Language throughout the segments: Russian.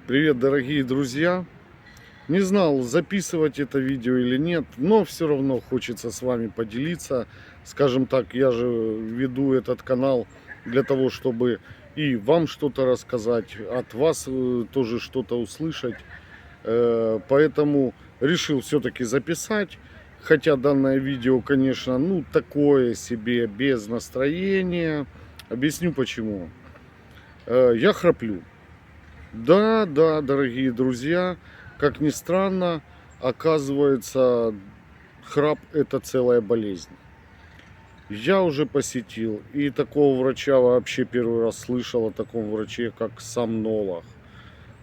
Привет, дорогие друзья! Не знал, записывать это видео или нет, но все равно хочется с вами поделиться. Скажем так, я же веду этот канал для того, чтобы и вам что-то рассказать, от вас тоже что-то услышать. Поэтому решил все-таки записать. Хотя данное видео, конечно, ну такое себе, без настроения. Объясню почему. Я храплю. Да, да, дорогие друзья, как ни странно, оказывается, храп это целая болезнь. Я уже посетил, и такого врача вообще первый раз слышал о таком враче, как сомнолог.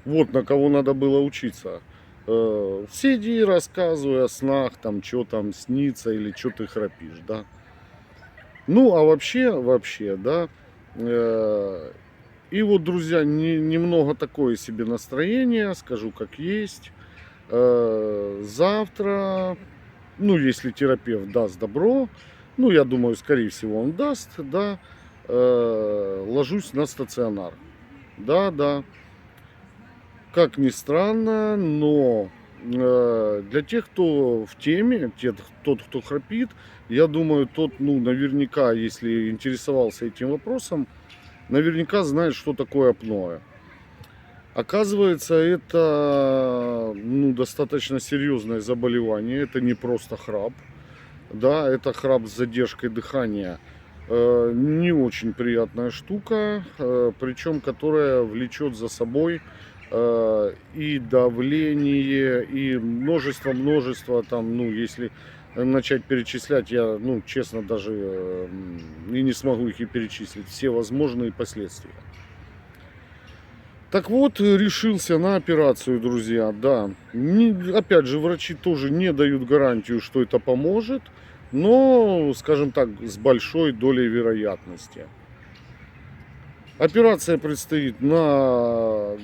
Вот на кого надо было учиться. Сиди, рассказывай о снах, там, что там снится или что ты храпишь, да. Ну, а вообще, да, э, и вот, друзья, немного такое себе настроение, скажу как есть. Завтра, ну, если терапевт даст добро, ну, я думаю, скорее всего, он даст, да, ложусь на стационар. Да, да, как ни странно, но для тех, кто в теме, тот, кто храпит, я думаю, тот, ну, наверняка, если интересовался этим вопросом, наверняка знает, что такое апноэ. Оказывается, это, ну, достаточно серьезное заболевание. Это не просто храп. Да, это храп с задержкой дыхания. Не очень приятная штука, причем которая влечет за собой и давление, и множество там, ну, если начать перечислять, я, ну, честно, даже и не смогу их и перечислить, все возможные последствия. Так вот, решился на операцию, друзья, да. Опять же, врачи тоже не дают гарантию, что это поможет, но, скажем так, с большой долей вероятности. Операция предстоит на,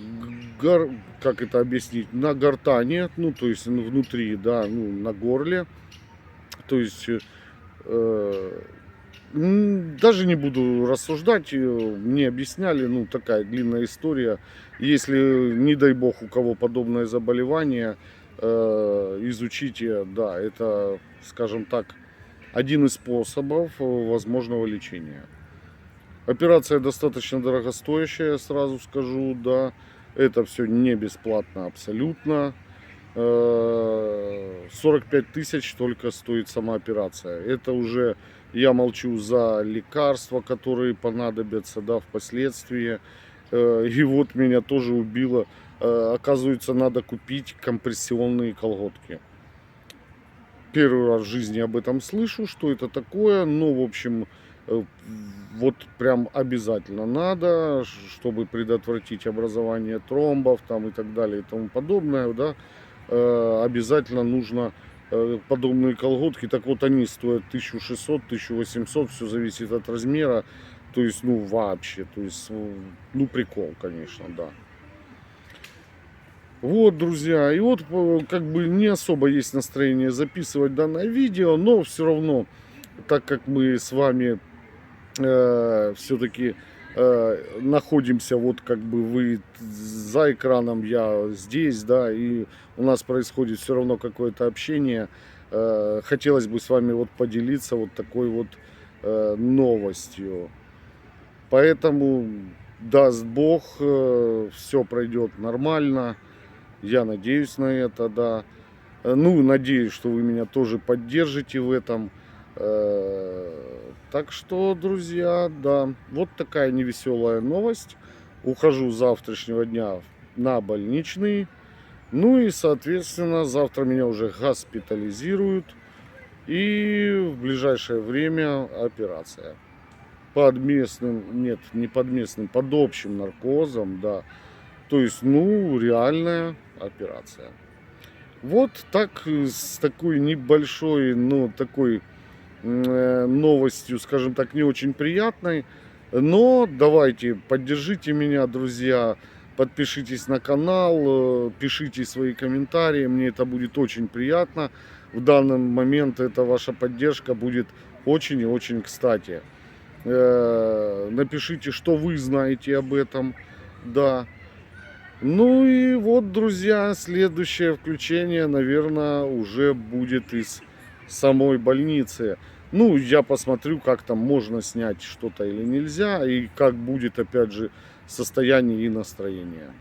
как это объяснить, на гортане, ну, то есть внутри, да, ну, на горле. То есть даже не буду рассуждать, мне объясняли, ну, такая длинная история. Если, не дай бог, у кого подобное заболевание, изучите, да, это, скажем так, один из способов возможного лечения. Операция достаточно дорогостоящая, сразу скажу, да. Это все не бесплатно абсолютно. 45 тысяч только стоит сама операция. Это уже я молчу за лекарства, которые понадобятся, да, впоследствии. И вот меня тоже убило. Оказывается, надо купить компрессионные колготки. Первый раз в жизни об этом слышу, что это такое. Ну, в общем, вот прям обязательно надо, чтобы предотвратить образование тромбов там и так далее и тому подобное, да. Обязательно нужно подобные колготки. Так вот, они стоят 1600-1800, все зависит от размера. То есть, ну, вообще, то есть, ну, прикол, конечно, да. Вот, друзья, и вот как бы не особо есть настроение записывать данное видео, но все равно, так как мы с вами все-таки находимся, вот как бы вы за экраном, я здесь, да, и у нас происходит все равно какое-то общение, хотелось бы с вами вот поделиться вот такой вот новостью. Поэтому, даст Бог, все пройдет нормально. Я надеюсь на это, да. Ну, надеюсь, что вы меня тоже поддержите в этом. Так что, друзья, да, вот такая невеселая новость. Ухожу с завтрашнего дня на больничный. Ну и, соответственно, завтра меня уже госпитализируют. И в ближайшее время операция. Под местным, нет, не под местным, под общим наркозом, да. То есть, ну, реальная операция. Вот так, с такой небольшой, ну, такой новостью, скажем так, не очень приятной. Но давайте, поддержите меня, друзья, подпишитесь на канал, пишите свои комментарии, мне это будет очень приятно. В данный момент эта ваша поддержка будет очень и очень кстати. Напишите, что вы знаете об этом, да. Ну и вот, друзья, следующее включение, наверное, уже будет из самой больницы. Ну, я посмотрю, как там можно снять что-то или нельзя, и как будет, опять же, состояние и настроение.